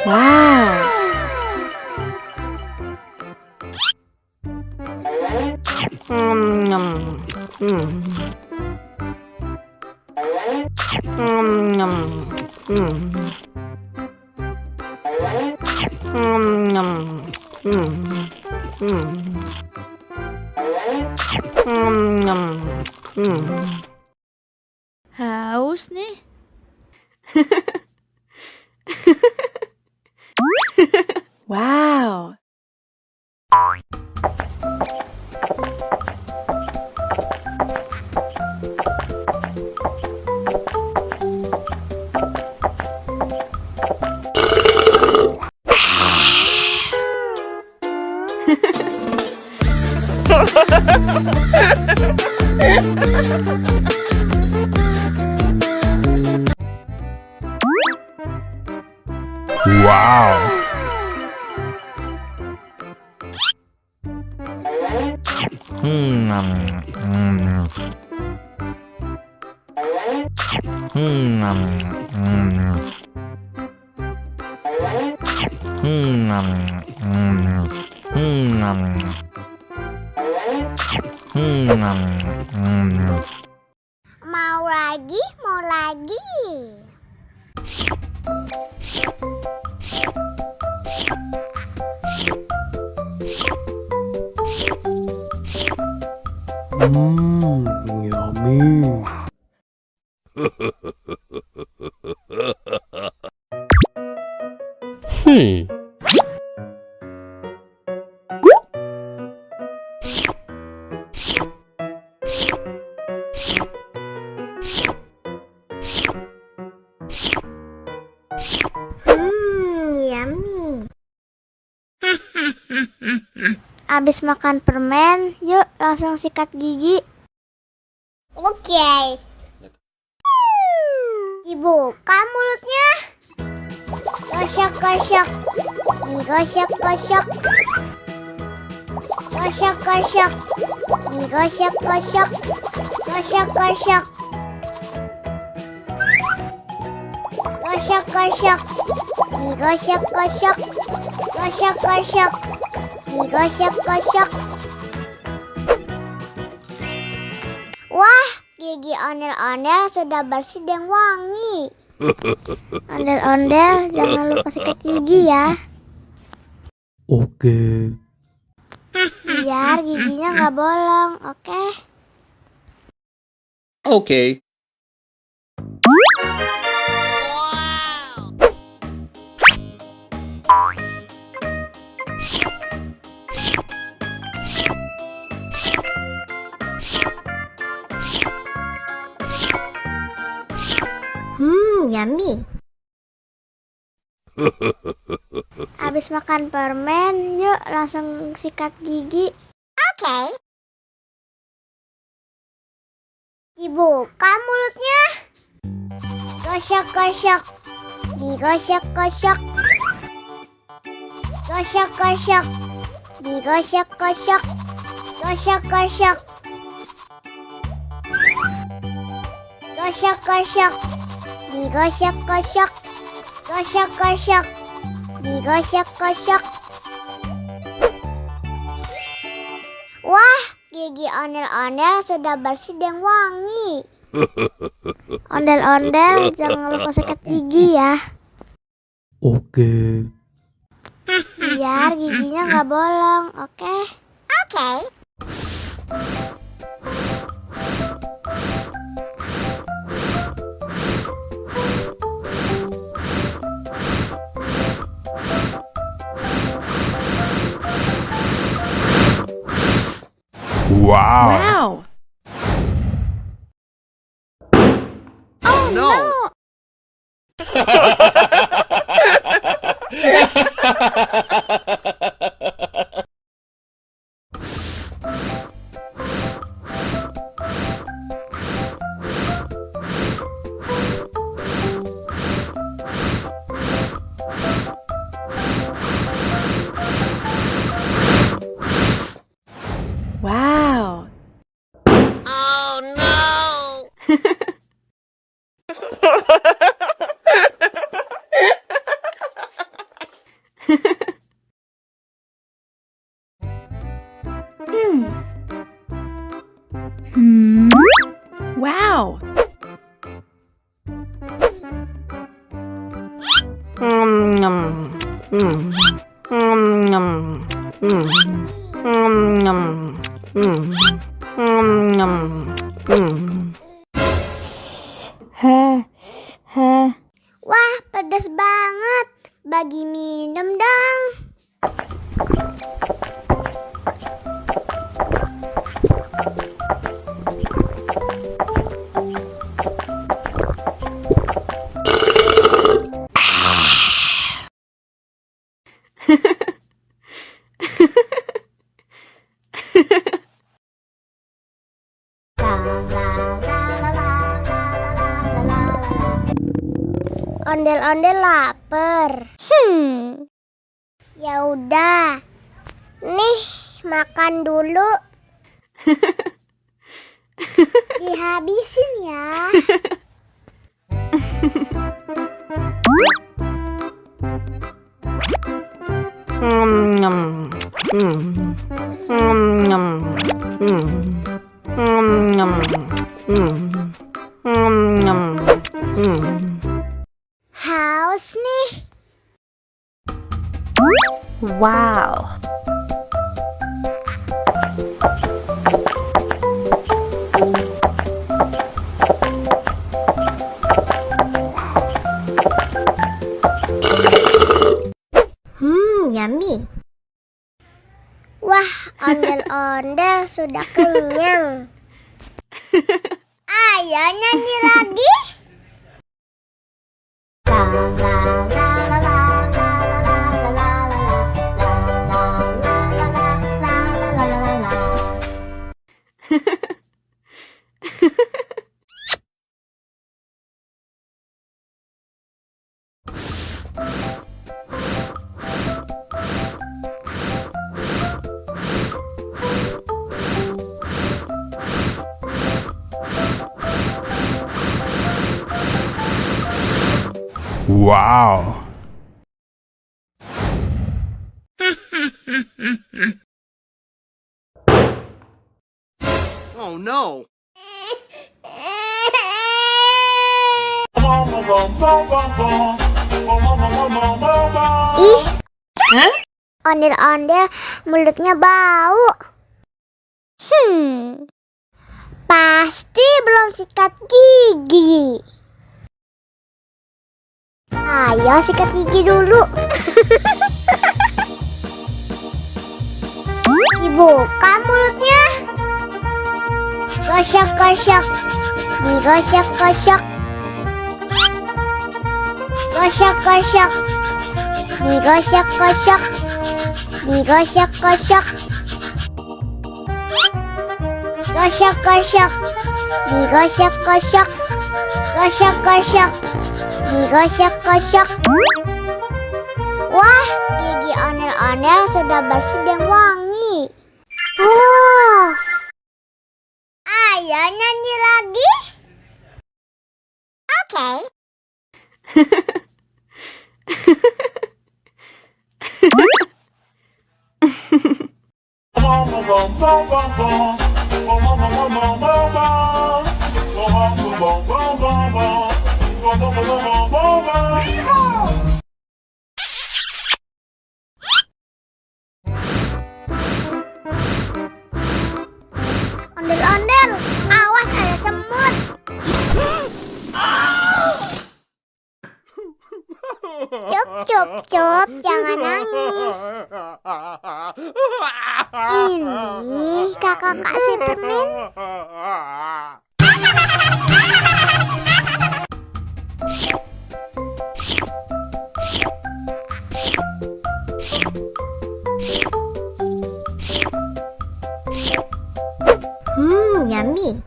Wow. Nom. Nom. Haus nih. Wow. Wow. Mau lagi, mau lagi. Yummy. Yummy. Abis makan permen, yuk langsung sikat gigi. Oke. Dibuka mulutnya. Gosok-gosok. Digosok-gosok. Gosok-gosok. Digosok-gosok. Gosok-gosok. Gosok-gosok. Digosok-gosok. Gosok-gosok. Digosok-gosok. Wah, gigi ondel-ondel sudah bersih dan wangi. Ondel-ondel, jangan lupa sikat gigi ya. Oke. Biar giginya nggak bolong, oke? Okay. Yummy. Abis makan permen, yuk langsung sikat gigi. Oke. Dibuka mulutnya. Gosok-gosok. Digosok-gosok. Gosok-gosok. Digosok-gosok. Gosok-gosok. Gosok-gosok. Digosok-gosok. Gosok-gosok. Digosok-gosok. Wah, gigi ondel-ondel sudah bersih dan wangi. Ondel-ondel, jangan lupa sikat gigi ya. Oke. Biar giginya nggak bolong, oke? Oke. Wow. Wow. Oh no! Wow. Oh no! Nom. Nom. Nom. Nom. Wah, pedas banget. Bagi minum dong. Ondel-ondel lapar. Ya udah. Nih, makan dulu. Dihabisin ya. Nom. Nom. Nom. Haus nih. Wow. Yummy. Wah, ondel-ondel sudah kenyang. Ayo nyanyi lagi. Wow. Oh no! Ih, ondel-ondel mulutnya bau. Pasti belum sikat gigi. Ayo sikat gigi dulu. Dibuka mulutnya. Gosok-gosok. Digosok-gosok. Gosok-gosok. Digosok-gosok. Digosok-gosok. Gosok-gosok. Digosok-gosok. Gosok-gosok. Digosok-gosok. Wah, gigi ondel-ondel sudah bersih dan wangi. Oh. Ayo nyanyi lagi. Oke. Ondel-ondel, awas ada semut. Cup, cup, cup, jangan nangis. Ini kakak kasih permen. Yummy.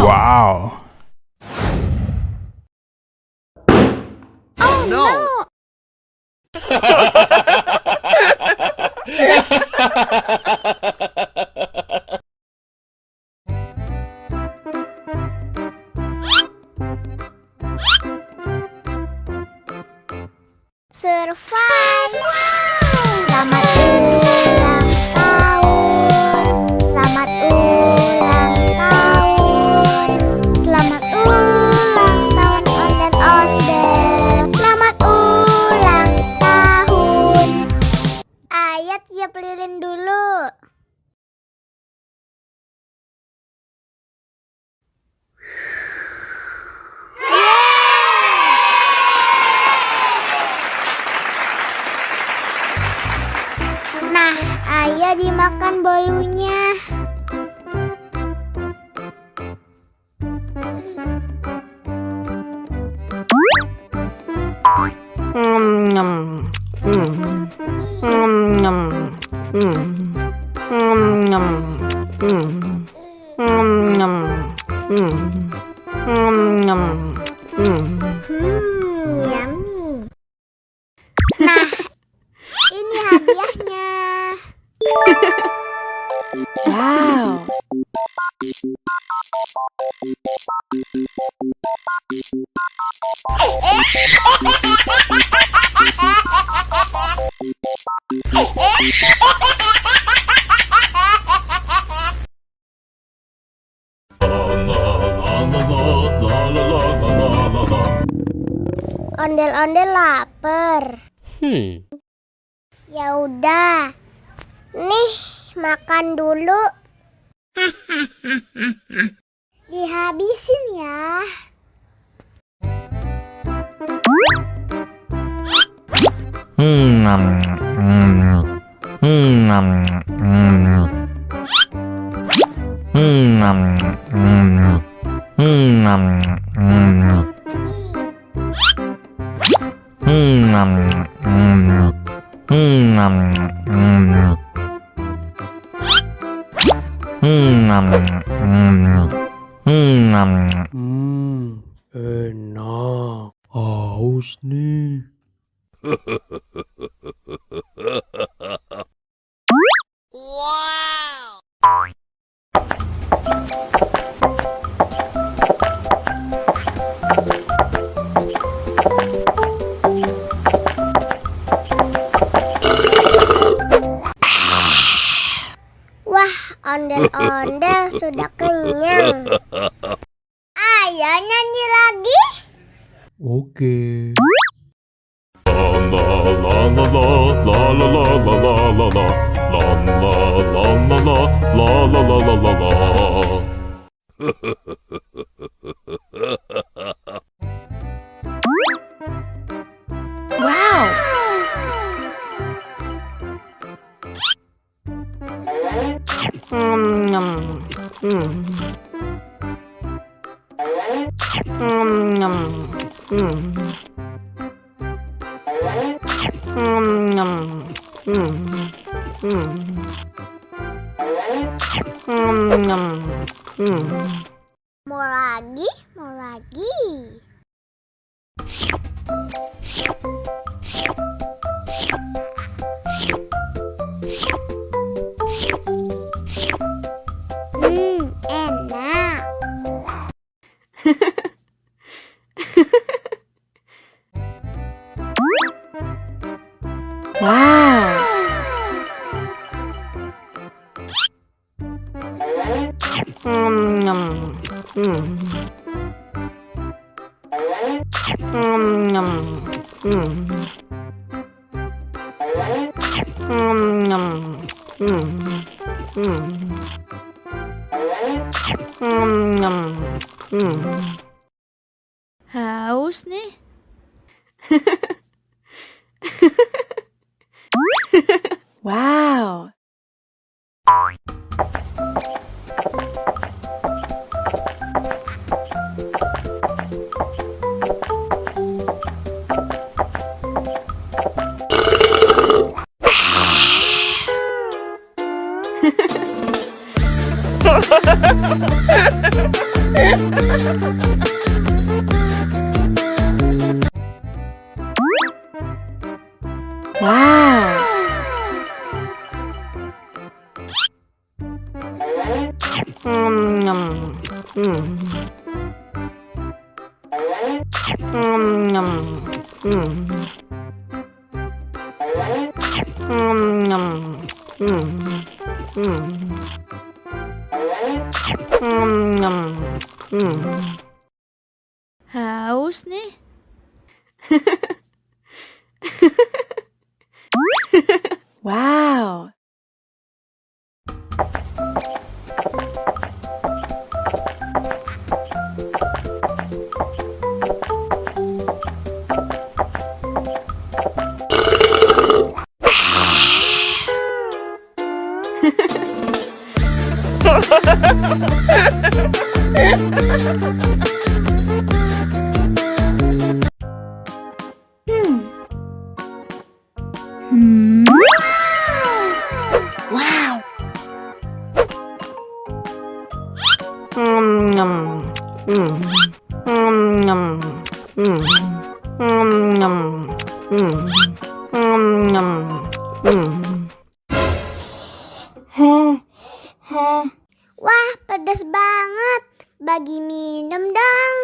Wow. Oh no! Udah dimakan bolunya. Nom. Nom. Yummy. Nah, ini hadiahnya. Wow. Ondel-ondel lapar. Ya udah. Nih, makan dulu. Dihabisin ya. Enak. Haus nih. Wah, ondel-ondel sudah kenyang. Ayo nyanyi lagi. Oke. Wow. Mau lagi, mau lagi. Enak. Wow. Haus nih. Wow. Wow. Haus nih. Wow. Hmm. Wow. Mm, mm, mm, mm, mm, Wah, pedas banget. Bagi minum dong.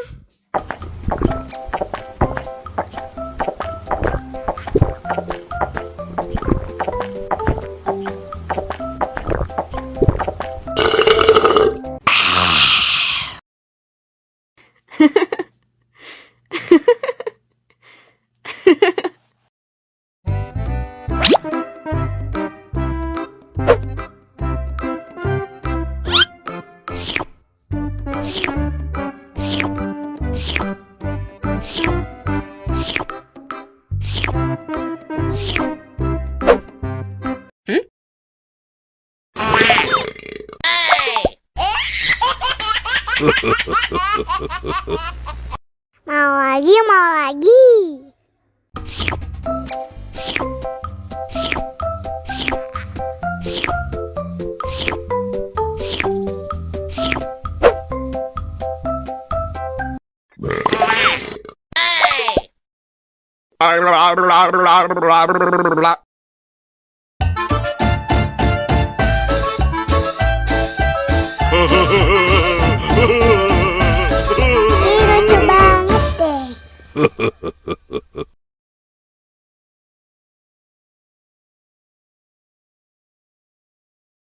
Mau lagi, mau lagi. Ini lucu banget deh.